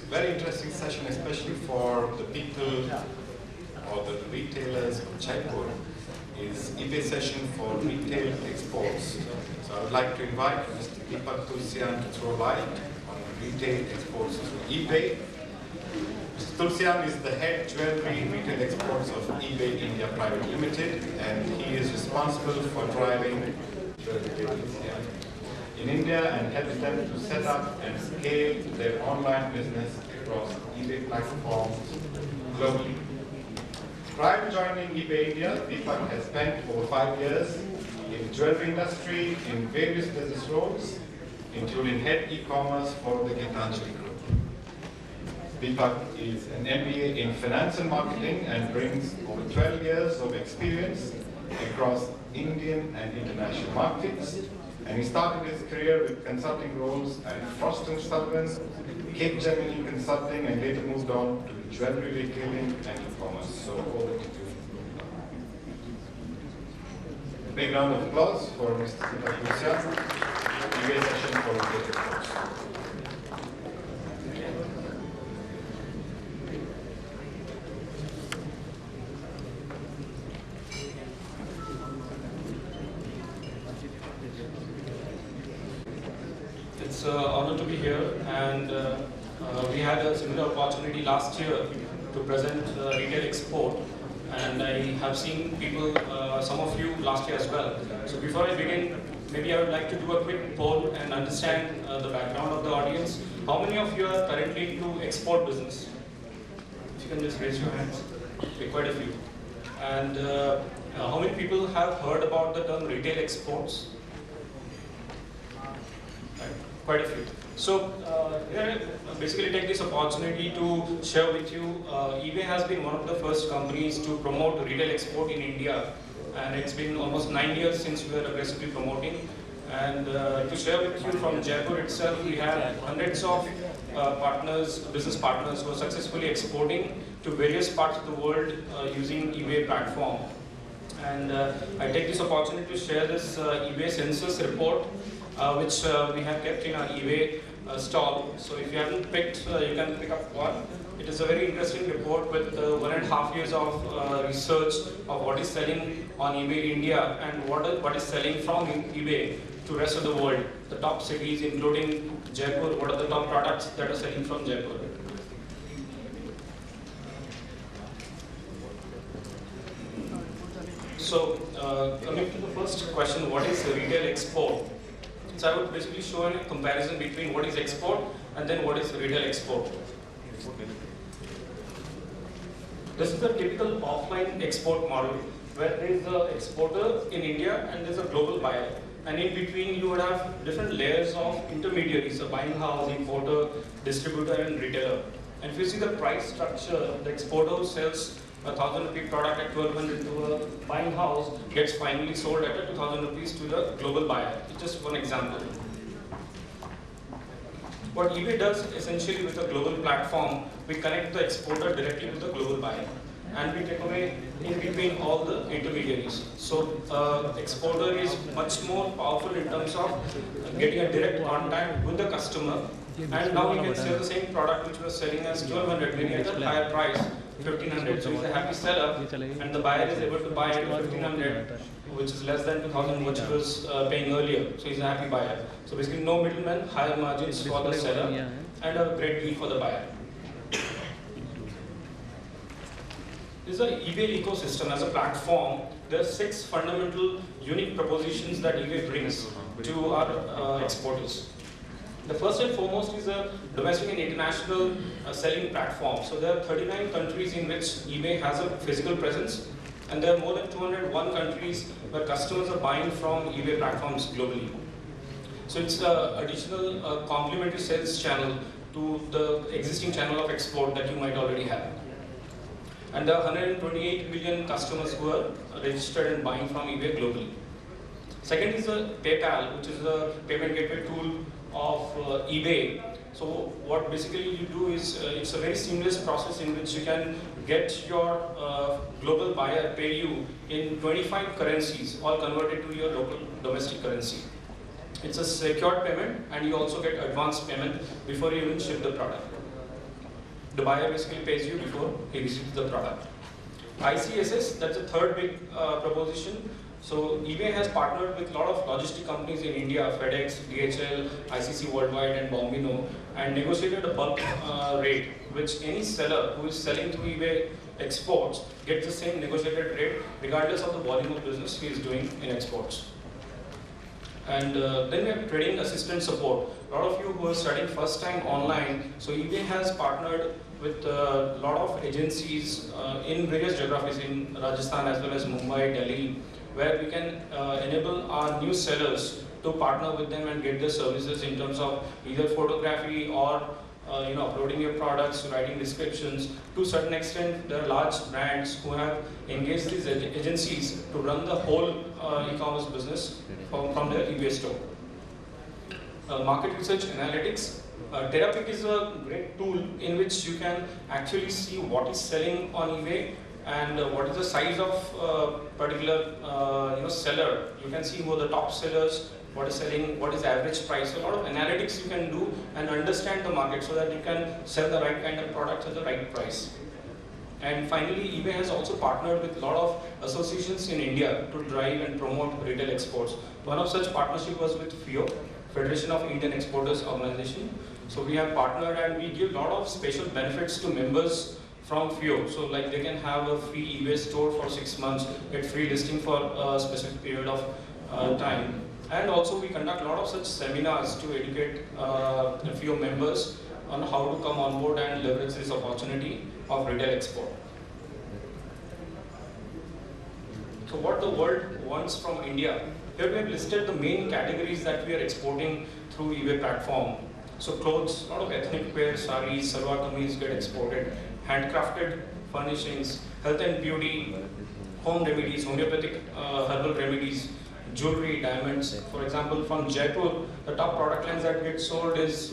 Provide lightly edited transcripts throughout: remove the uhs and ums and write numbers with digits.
very interesting session, especially for the people or the retailers of Jaipur, is eBay session for retail exports. So I would like to invite Mr. Deepak Tulsian to throw light on retail exports through eBay. Mr. Tulsian is the head jewelry retail exports of eBay India Private Limited, and he is responsible for driving jewelry business here in India and helps them to set up and scale their online business across eBay platforms globally. Prior to joining eBay India, Deepak has spent over 5 years in jewelry industry in various business roles, including head e-commerce for the Gitanjali Group. Deepak is an MBA in finance and marketing and brings over 12 years of experience across Indian and international markets. And he started his career with consulting roles at Frost & Sullivan, Cape Gemini Consulting, and later moved on to jewelry retailing and e-commerce. So over to you. Big round of applause for Mr. Deepak Tulsian, eBay session for retail exports. It's an honor to be here, and we had a similar opportunity last year to present retail export, and I have seen people, some of you last year as well. So before I begin, maybe I would like to do a quick poll and understand the background of the audience. How many of you are currently into export business? If you can just raise your hands. Okay, quite a few. And how many people have heard about the term retail exports? Quite a few. So basically take this opportunity to share with you, eBay has been one of the first companies to promote retail export in India, and it's been almost 9 years since we are aggressively promoting. And to share with you, from Jaipur itself, we have hundreds of business partners who are successfully exporting to various parts of the world using eBay platform. And I take this opportunity to share this eBay census report, which we have kept in our eBay stall. So if you haven't picked, you can pick up one. It is a very interesting report with 1.5 years of research of what is selling on eBay India and what is selling from eBay to rest of the world. The top cities, including Jaipur, what are the top products that are selling from Jaipur. So coming to the first question, what is retail export? So I would basically show a comparison between what is export and then what is retail export. This is a typical offline export model where there is an exporter in India and there is a global buyer. And in between you would have different layers of intermediaries, a buying house, importer, distributor and retailer. And if you see the price structure, the exporter who sells a 1,000 rupee product at 1,200 to a buying house gets finally sold at 2,000 rupees to the global buyer. Just one example. What eBay does essentially with a global platform, we connect the exporter directly with the global buyer, and we take away in between all the intermediaries. So exporter is much more powerful in terms of getting a direct contact with the customer, and now we can sell the same product which was selling as 1,200, maybe at a higher price, 1,500. So he's a happy seller, and the buyer is able to buy at 1,500, which is less than 2,000, which he was paying earlier. So he's a happy buyer. So basically, no middleman, higher margins for the seller, and a great deal for the buyer. This is the eBay ecosystem as a platform. There are 6 fundamental unique propositions that eBay brings to our exporters. The first and foremost is a domestic and international selling platform. So there are 39 countries in which eBay has a physical presence, and there are more than 201 countries where customers are buying from eBay platforms globally. So it's an additional complementary sales channel to the existing channel of export that you might already have. And there are 128 million customers who are registered and buying from eBay globally. Second is PayPal, which is a payment gateway tool of eBay. So what basically you do is, it's a very seamless process in which you can get your global buyer pay you in 25 currencies, all converted to your local domestic currency. It's a secured payment, and you also get advance payment before you even ship the product. The buyer basically pays you before he receives the product. ICSS, that's the third big proposition. So eBay has partnered with a lot of logistic companies in India, FedEx, DHL, ICC Worldwide and Bombino, and negotiated a bulk rate, which any seller who is selling through eBay exports gets the same negotiated rate regardless of the volume of business he is doing in exports. And then we have trading assistant support. A lot of you who are studying first time online, so eBay has partnered with a lot of agencies in various geographies in Rajasthan as well as Mumbai, Delhi, where we can enable our new sellers to partner with them and get their services in terms of either photography or uploading your products, writing descriptions. To a certain extent, there are large brands who have engaged these agencies to run the whole e-commerce business from their eBay store. Market research analytics. Terapic is a great tool in which you can actually see what is selling on eBay and what is the size of particular seller. You can see who are the top sellers, what is selling, what is the average price. So a lot of analytics you can do and understand the market so that you can sell the right kind of products at the right price. And finally, eBay has also partnered with a lot of associations in India to drive and promote retail exports. One of such partnership was with FIO, Federation of Indian Exporters Organization. So we have partnered and we give a lot of special benefits to members from FIO. So like they can have a free eBay store for 6 months, get free listing for a specific period of time. And also we conduct a lot of such seminars to educate FIO members on how to come on board and leverage this opportunity of retail export. So what the world wants from India. Here we have listed the main categories that we are exporting through eBay platform. So clothes, a lot of ethnic wear, saris, salwar kameez get exported, handcrafted furnishings, health and beauty, home remedies, homeopathic herbal remedies, jewelry, diamonds. For example, from Jaipur, the top product lines that get sold is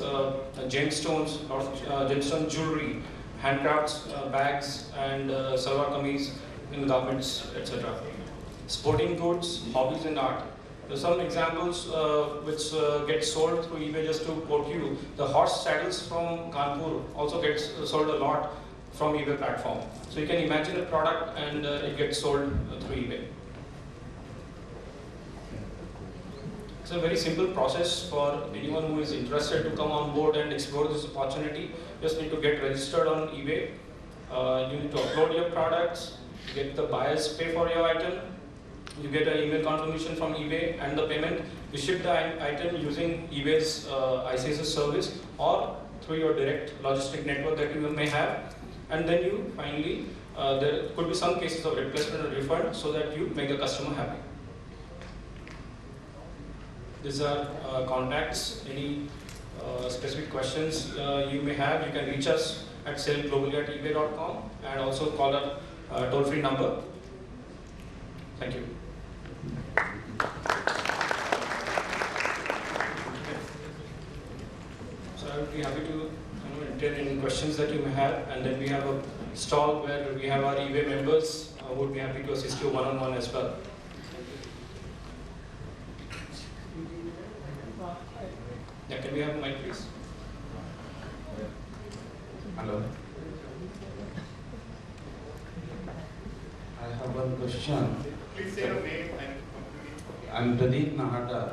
gemstones, lot of gemstone jewelry, handcrafts, bags, and salwar kameez in garments, etc. Sporting goods, hobbies and art. There are some examples which get sold through eBay. Just to quote you, the horse saddles from Kanpur also gets sold a lot from eBay platform. So you can imagine a product and it gets sold through eBay. It's a very simple process for anyone who is interested to come on board and explore this opportunity. Just need to get registered on eBay. You need to upload your products, get the buyers pay for your item. You get an email confirmation from eBay and the payment. You ship the item using eBay's ICSS service or through your direct logistic network that you may have. And then you finally, there could be some cases of replacement or refund so that you make the customer happy. These are contacts. Any specific questions you may have, you can reach us at sellglobally@ebay.com and also call our toll-free number. Thank you. So I would be happy to entertain any questions that you may have, and then we have a stall where we have our eBay members who would be happy to assist you one-on-one as well. Yeah, can we have a mic, please? Hello. I have one question. Please say your name and company. I'm Pradeep Nahata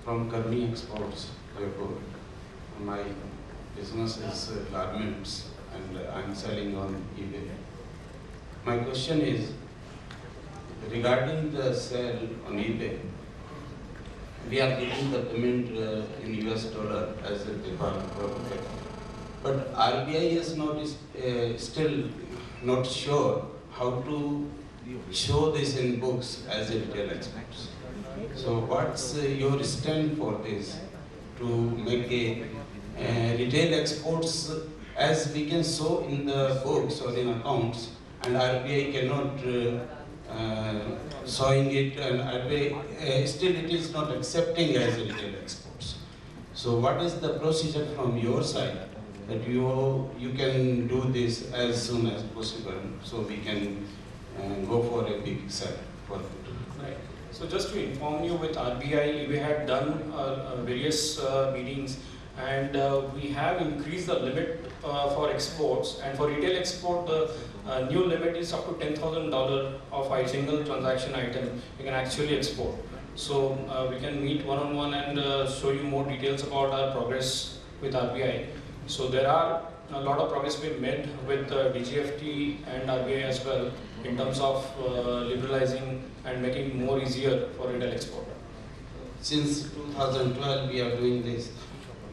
from Karni Exports, Jaipur. My business is garments and I'm selling on eBay. My question is regarding the sale on eBay. We are getting the payment in US dollar as a default, but RBI is not still not sure how to show this in books as a retail exports. So what's your stand for this to make a retail exports as we can show in the books or in accounts, and RBI cannot showing it, and RBI still it is not accepting as a retail exports. So what is the procedure from your side that you can do this as soon as possible so we can go for a big sale for it? Right. So just to inform you, with RBI, we had done various meetings, and we have increased the limit for exports, and for retail export the new limit is up to $10,000 of a single transaction item you can actually export. So we can meet one-on-one and show you more details about our progress with RBI. So there are a lot of progress being made with DGFT and RBI as well in terms of liberalizing and making it more easier for retail export. Since 2012 we are doing this.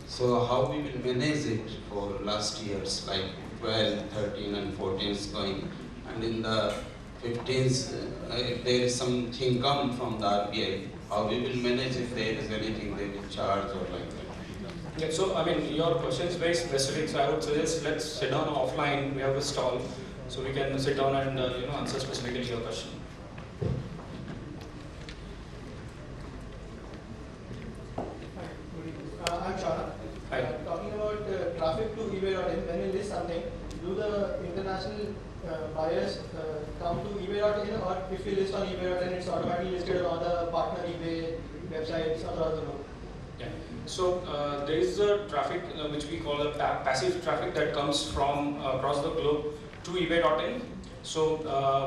So how we will manage it for last years, like 12, 13 and 14 is going, and in the 15th, if there is something come from the RBI, how we will manage if there is anything they will charge or like that? Yeah, so I mean your question is very specific, so I would suggest let's sit down offline, we have a stall, so we can sit down and answer specifically your question. I'm Shana. Hi. Talking about traffic to eBay.in, when you list something, do the international buyers come to eBay.in, or if you list on eBay.in, it's automatically listed on the partner eBay websites across the world? Yeah. So there is a traffic which we call a passive traffic that comes from across the globe to eBay.in. So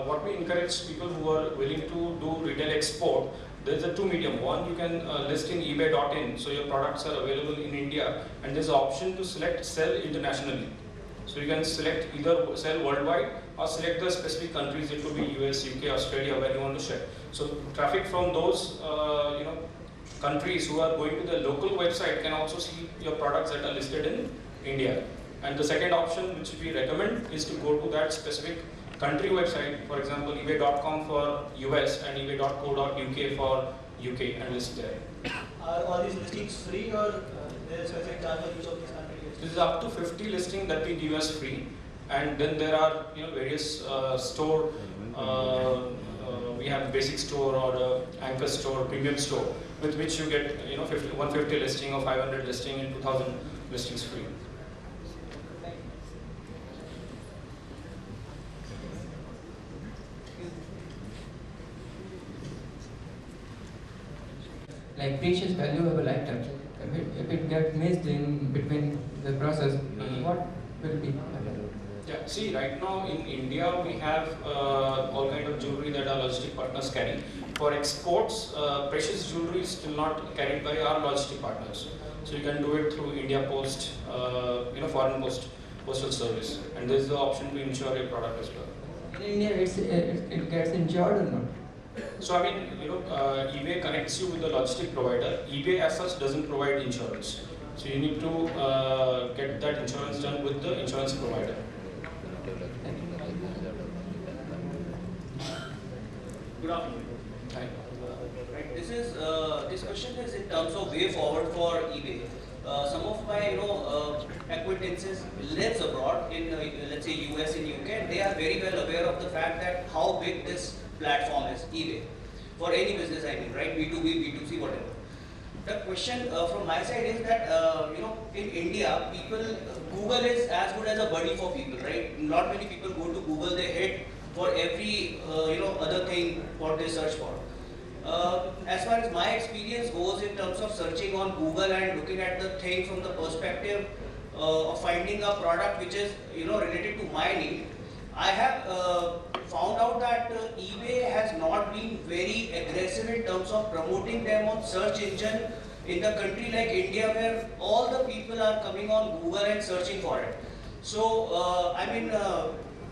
what we encourage people who are willing to do retail export, there's a two medium. One, you can list in eBay.in, so your products are available in India, and there's an option to select sell internationally. So you can select either sell worldwide or select the specific countries. It could be US, UK, Australia, where you want to share. So traffic from those countries who are going to the local website can also see your products that are listed in India. And the second option which we recommend is to go to that specific country website, for example ebay.com for US and ebay.co.uk for UK, and list there. Are all these listings free, or there is a specific charge for each of these countries? This is up to 50 listings that we give as free, and then there are various store. We have basic store or anchor store, premium store, with which you get 150 listing or 500 listing and 2000 listings free. Like precious valuable items, if it gets missed in between the process, what will be? Yeah, see, right now in India we have all kind of jewelry that our logistic partners carry. For exports, precious jewelry is still not carried by our logistic partners. So you can do it through India Post, foreign postal service, and there is the option to insure your product as well. In India, it gets insured or not? So I mean, eBay connects you with the logistic provider. eBay as such doesn't provide insurance. So you need to get that insurance done with the insurance provider. Good afternoon. Hi. Right. This question is in terms of way forward for eBay. Some of my acquaintances lives abroad in let's say US and UK, and they are very well aware of the fact that how big this platform is, eBay, for any business, I mean, right? B2B, B2C, whatever. The question from my side is that in India, Google is as good as a buddy for people, right? Not many people go to Google; they hit for every other thing what they search for. As far as my experience goes in terms of searching on Google and looking at the thing from the perspective of finding a product which is related to my need, I have found out that eBay has not been very aggressive in terms of promoting them on search engine in the country like India, where all the people are coming on Google and searching for it. So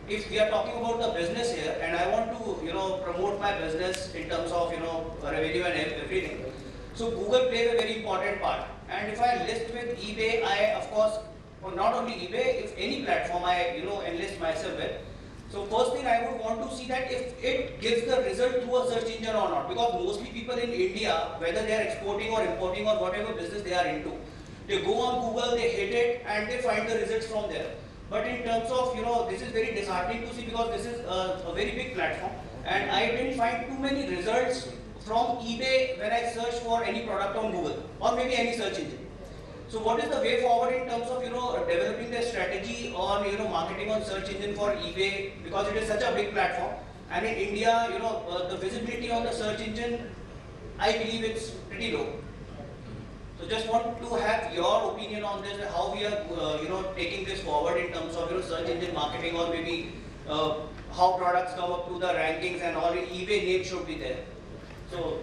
if we are talking about the business here, and I want to promote my business in terms of revenue and everything, so Google plays a very important part. And if I list with eBay, I of course, or not only eBay, if any platform I enlist myself with. So first thing I would want to see that if it gives the result through a search engine or not, because mostly people in India, whether they are exporting or importing or whatever business they are into, they go on Google, they hit it, and they find the results from there. But in terms of, this is very disheartening to see, because this is a very big platform, and I didn't find too many results from eBay when I search for any product on Google or maybe any search engine. So what is the way forward in terms of developing the strategy on marketing on search engine for eBay, because it is such a big platform, and in India the visibility on the search engine, I believe it's pretty low. So just want to have your opinion on this, how we are taking this forward in terms of search engine marketing, or maybe how products come up to the rankings and all. eBay name should be there. So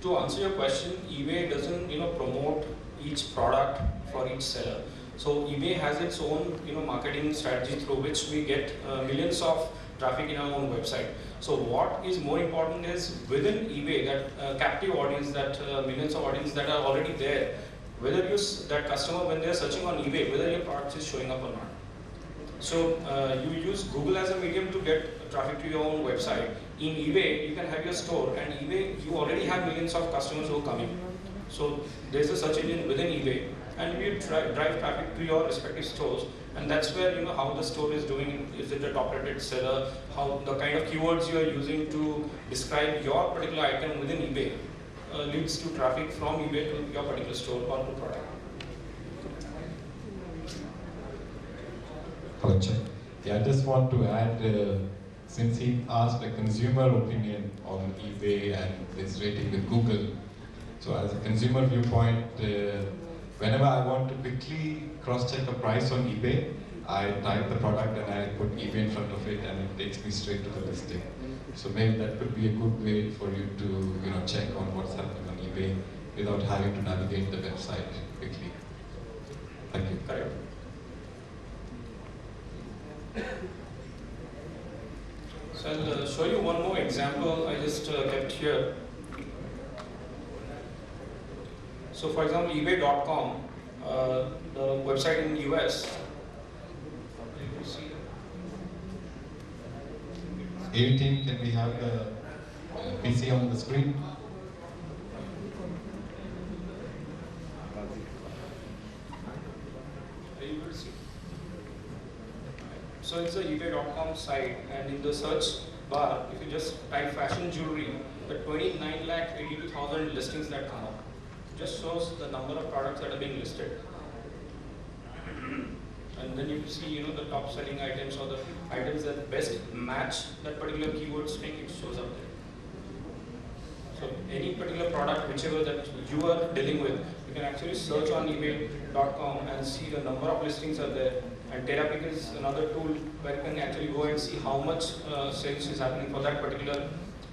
to answer your question, eBay doesn't promote each product for each seller. So eBay has its own marketing strategy through which we get millions of traffic in our own website. So what is more important is within eBay, that captive audience, that millions of audience that are already there, whether that customer, when they are searching on eBay, whether your product is showing up or not. So you use Google as a medium to get traffic to your own website. In eBay, you can have your store, and eBay, you already have millions of customers who are coming. So there's a search engine within eBay, and you drive traffic to your respective stores, and that's where how the store is doing. Is it a top-rated seller? How the kind of keywords you are using to describe your particular item within eBay leads to traffic from eBay to your particular store or to product. Yeah, I just want to add, since he asked a consumer opinion on eBay and its rating with Google, so as a consumer viewpoint, whenever I want to quickly cross-check a price on eBay, I type the product and I put eBay in front of it, and it takes me straight to the listing. So maybe that could be a good way for you to check on what's happening on eBay without having to navigate the website quickly. Thank you. Correct. So I'll show you one more example I just kept here. So for example, eBay.com, the website in the US. AV team, can we have the PC on the screen? Are you able to see? So it's a eBay.com site, and in the search bar, if you just type fashion jewelry, the 29,82,000 listings that come up just shows the number of products that are being listed. And then you see, the top selling items or the items that best match that particular keyword string, it shows up there. So any particular product, whichever that you are dealing with, you can actually search on eBay.com and see the number of listings are there. And TerraPick is another tool where you can actually go and see how much sales is happening for that particular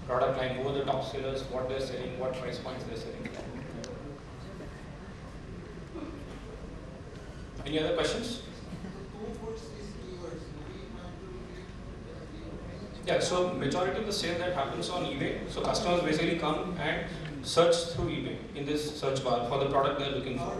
product line, who are the top sellers, what they're selling, what price points they're selling. Any other questions? Yeah, so majority of the sale that happens on eBay, so customers basically come and search through eBay in this search bar for the product they're looking for.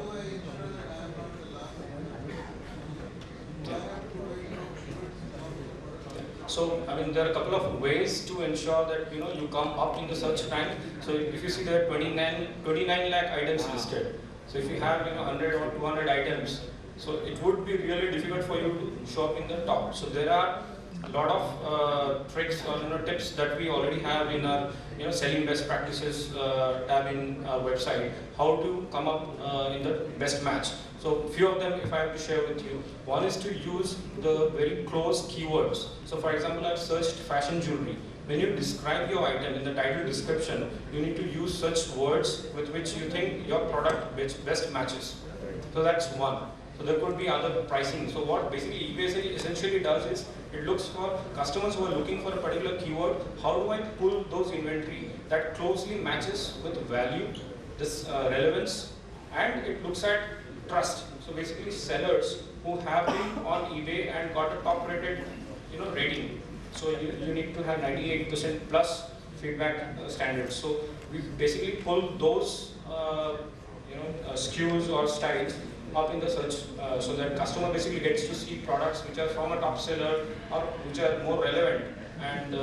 So, there are a couple of ways to ensure that you come up in the search rank. So, if you see there are 29 lakh items listed. So, if you have 100 or 200 items, so it would be really difficult for you to show up in the top. So, there are a lot of tricks or tips that we already have in our selling best practices tab in our website, how to come up in the best match. So few of them, if I have to share with you, one is to use the very close keywords. So for example, I've searched fashion jewelry. When you describe your item in the title description, you need to use such words with which you think your product best matches. So that's one. So there could be other pricing. So what basically eBay essentially does is, it looks for customers who are looking for a particular keyword. How do I pull those inventory that closely matches with value, this relevance, and it looks at trust. So basically sellers who have been on eBay and got a top rated rating. So you need to have 98% plus feedback standards. So we basically pull those SKUs or styles up in the search so that customer basically gets to see products which are from a top seller or which are more relevant and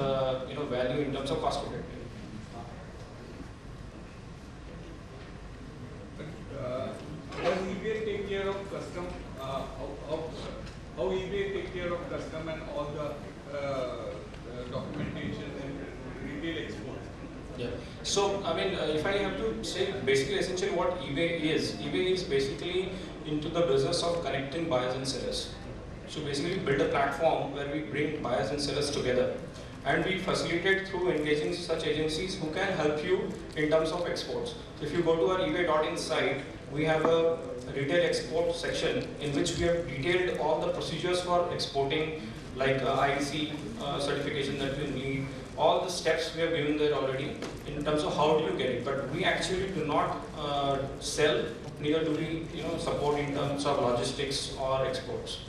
value in terms of cost effective. Does eBay take care of custom? How eBay take care of custom and all the documentation and retail exports? Yeah. So if I have to say basically essentially what eBay is basically into the business of connecting buyers and sellers. So basically build a platform where we bring buyers and sellers together. and we facilitate through engaging such agencies who can help you in terms of exports. So if you go to our ebay.in site, we have a retail export section in which we have detailed all the procedures for exporting, like IEC certification that you need, all the steps we have given there already in terms of how do you get it. But we actually do not sell, neither do we support in terms of logistics or exports.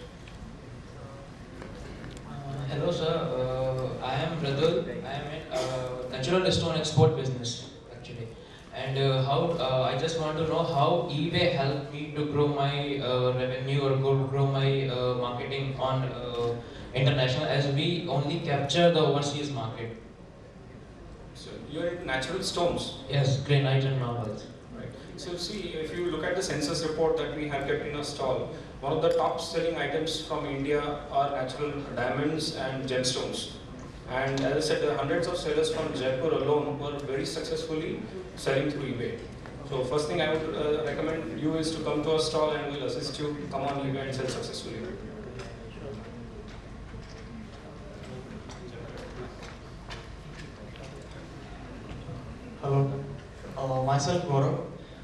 Hello sir, I am Radul. I am in natural stone export business actually. And I just want to know how eBay helped me to grow my revenue or grow my marketing on international, as we only capture the overseas market. So you're in natural stones. Yes, granite and marbles. Right. So see, if you look at the census report that we have kept in our stall, one of the top selling items from India are natural diamonds and gemstones. And as I said, there are hundreds of sellers from Jaipur alone who are very successfully selling through eBay. So first thing I would recommend you is to come to our stall and we'll assist you come on eBay and sell successfully. Hello, myself Gaurav.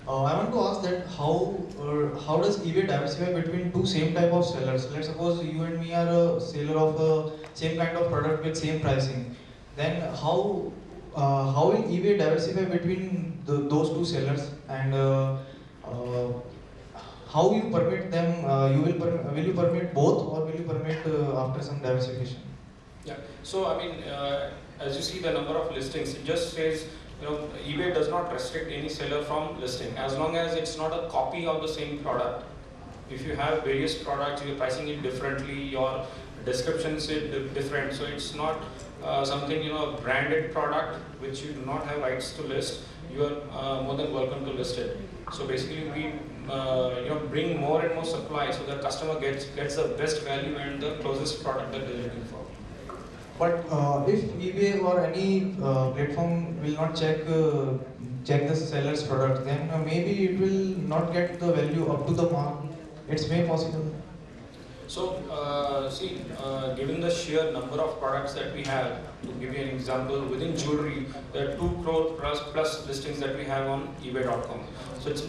I want to ask that how does eBay diversify between two same type of sellers? Let's suppose you and me are a seller of a same kind of product with same pricing. Then how will eBay diversify between those two sellers, and how you permit them? Will you permit both, or will you permit after some diversification? Yeah. So I mean, as you see the number of listings, it just says, eBay does not restrict any seller from listing as long as it's not a copy of the same product. If you have various products, you're pricing it differently, your description is different, so it's not something, a branded product which you do not have rights to list, you are more than welcome to list it. So basically we bring more and more supply so the customer gets the best value and the closest product that they're looking for. But if eBay or any platform will not check the seller's product, then maybe it will not get the value up to the mark. It's very possible. So given the sheer number of products that we have, to give you an example, within jewelry, there are 2 crore plus listings that we have on eBay.com. So it's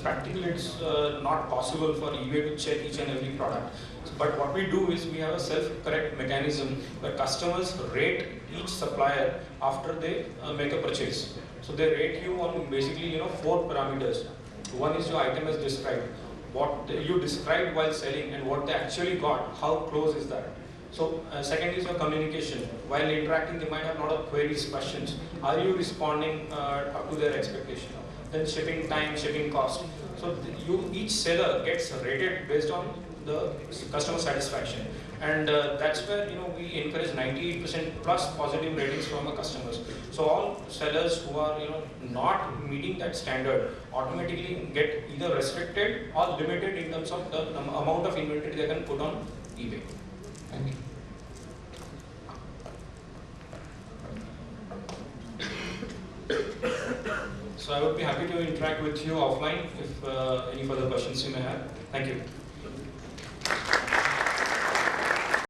not possible for eBay to check each and every product. But what we do is we have a self-correct mechanism where customers rate each supplier after they make a purchase. So they rate you on basically 4 parameters. One is your item as described, what you described while selling and what they actually got, how close is that. So second is your communication. While interacting, they might have a lot of queries, questions. Are you responding up to their expectation? Then shipping time, shipping cost. So each seller gets rated based on the customer satisfaction, and that's where we encourage 98% plus positive ratings from our customers. So all sellers who are not meeting that standard automatically get either restricted or limited in terms of the amount of inventory they can put on eBay. Thank you. So I would be happy to interact with you offline if any further questions you may have. Thank you.